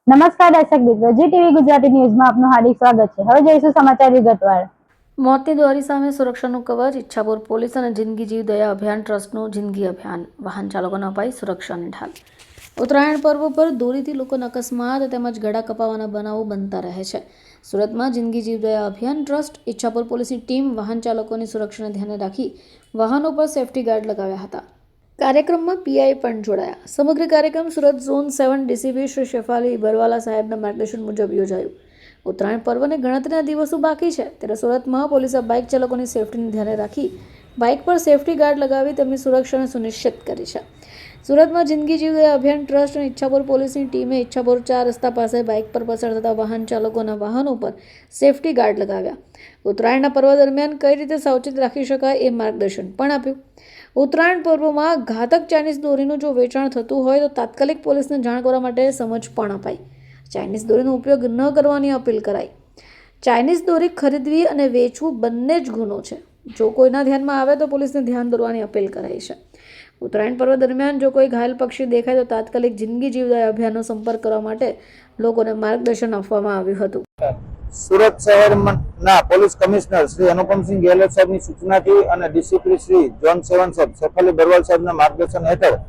નમસ્કાર દર્શક મિત્રો, જી ટીવી ગુજરાતી ન્યૂઝમાં આપનું હાર્દિક સ્વાગત છે। હવે જોઈશું સમાચાર વિગતવાર। મોતની દોરી સામે સુરક્ષાનું કવચ, ઈચ્છાપુર પોલીસ અને જિંદગી જીવ દયા અભિયાન ટ્રસ્ટનું જિંદગી અભિયાન, વાહન ચાલકોને અપાઈ સુરક્ષાની ઢાલ। ઉત્તરાયણ પર્વ પર દોરીથી લોકોના અકસ્માત તેમજ ગળા કપાવાના બનાવો બનતા રહે છે। સુરતમાં જિંદગી જીવ દયા અભિયાન ટ્રસ્ટ, ઈચ્છાપુર પોલીસની ટીમ વાહન ચાલકોની સુરક્ષાને ધ્યાને રાખી વાહનો પર સેફટી ગાર્ડ લગાવ્યા હતા। કાર્યક્રમમાં પીઆઈ પણ જોડાયા। સમગ્ર કાર્યક્રમ સુરત ઝોન 7 ડીસીપી શ્રી શેફાલી બરવાલા સાહેબના માર્ગદર્શન મુજબ યોજાયું। ઉત્તરાયણ પર્વને ગણતરીના દિવસો બાકી છે ત્યારે સુરતમાં પોલીસે બાઇક ચાલકોની સેફટીને ધ્યાને રાખી બાઇક પર સેફટી ગાર્ડ લગાવી તેમની સુરક્ષાને સુનિશ્ચિત કરી છે। સુરતમાં જિંદગી જીવ દયા અભિયાન ટ્રસ્ટ અને ઈચ્છાપુર પોલીસની ટીમે ઈચ્છાપુર 4 રસ્તા પાસે બાઇક પર પસાર થતા વાહન ચાલકોના વાહનો પર સેફટી ગાર્ડ લગાવ્યા। ઉત્તરાયણના પર્વ દરમિયાન કઈ રીતે સાવચેત રાખી શકાય એ માર્ગદર્શન પણ આપ્યું। ઉત્તરાયણ પર્વમાં ઘાતક ચાઇનીઝ દોરીનું જો વેચાણ થતું હોય તો તાત્કાલિક પોલીસને જાણ કરવા માટે સમજ પણ અપાઈ। ચાઇનીઝ દોરીનો ઉપયોગ ન કરવાની અપીલ કરાઈ। ચાઇનીઝ દોરી ખરીદવી અને વેચવું બંને જ ગુનો છે। જો કોઈના ધ્યાનમાં આવે તો પોલીસને ધ્યાન દોરવાની અપીલ કરાઈ છે। ઉત્તરાયણ પર્વ દરમિયાન જો કોઈ ઘાયલ પક્ષી દેખાય તો તાત્કાલિક જિંદગી જીવ દયા અભિયાનનો સંપર્ક કરવા માટે લોકોને માર્ગદર્શન આપવામાં આવ્યું હતું। સુરત શહેરના પોલીસ કમિશનર શ્રી અનુપમસિંહ ગેહલોત સાહેબની સૂચનાથી અને ડીસીપી શ્રી ઝોન 7 સાહેબ શેફાલી બરવાલ સાહેબના માર્ગદર્શન હેઠળ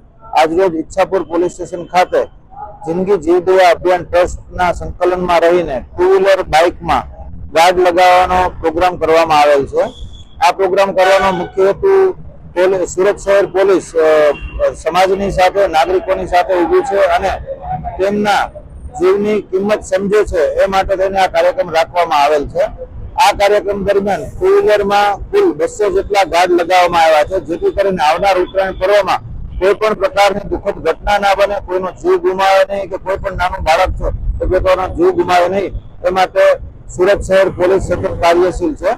આજરોજ ઈચ્છાપુર પોલીસ સ્ટેશન ખાતે જિંદગી જીવ દયા અભિયાન ટ્રસ્ટના સંકલનમાં રહીને 2-વ્હીલર બાઇકમાં ગાર્ડ લગાવવાનો પ્રોગ્રામ કરવામાં આવેલ છે। આ પ્રોગ્રામ કરવાનો મુખ્ય હેતુ સુરત શહેર પોલીસ સમાજની સાથે, નાગરિકોની સાથે ઊભી છે અને તેમના જીવની કિંમત સમજે છે એ માટે થઈને આ કાર્યક્રમ રાખવામાં આવેલ છે। આ કાર્યક્રમ દરમિયાન 2-વ્હીલરમાં કુલ 200 જેટલા ગાર્ડ લગાવવામાં આવ્યા છે, જેથી કરીને આવનાર ઉત્તરાયણ પર્વમાં કોઈ પણ પ્રકારની દુઃખદ ઘટના ના બને, કોઈનો જીવ ગુમાવે નહીં કે કોઈ પણ નાનું બાળક છે તો પોતાનો જીવ ગુમાવે નહીં, એ માટે સુરત શહેર પોલીસ સતત કાર્યશીલ છે।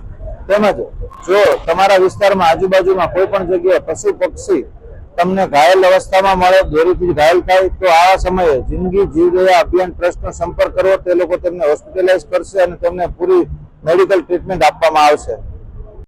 તેમજ જો તમારા વિસ્તારમાં આજુબાજુમાં કોઈ પણ જગ્યાએ પશુ પક્ષી તમને ઘાયલ અવસ્થામાં મળે, દોરીથી ઘાયલ થાય તો આવા સમયે જિંદગી જીવ દયા અભિયાન ટ્રસ્ટનો સંપર્ક કરવો। તે લોકો તેમને હોસ્પિટલાઇઝ કરશે અને તેમને પૂરી મેડિકલ ટ્રીટમેન્ટ આપવામાં આવશે।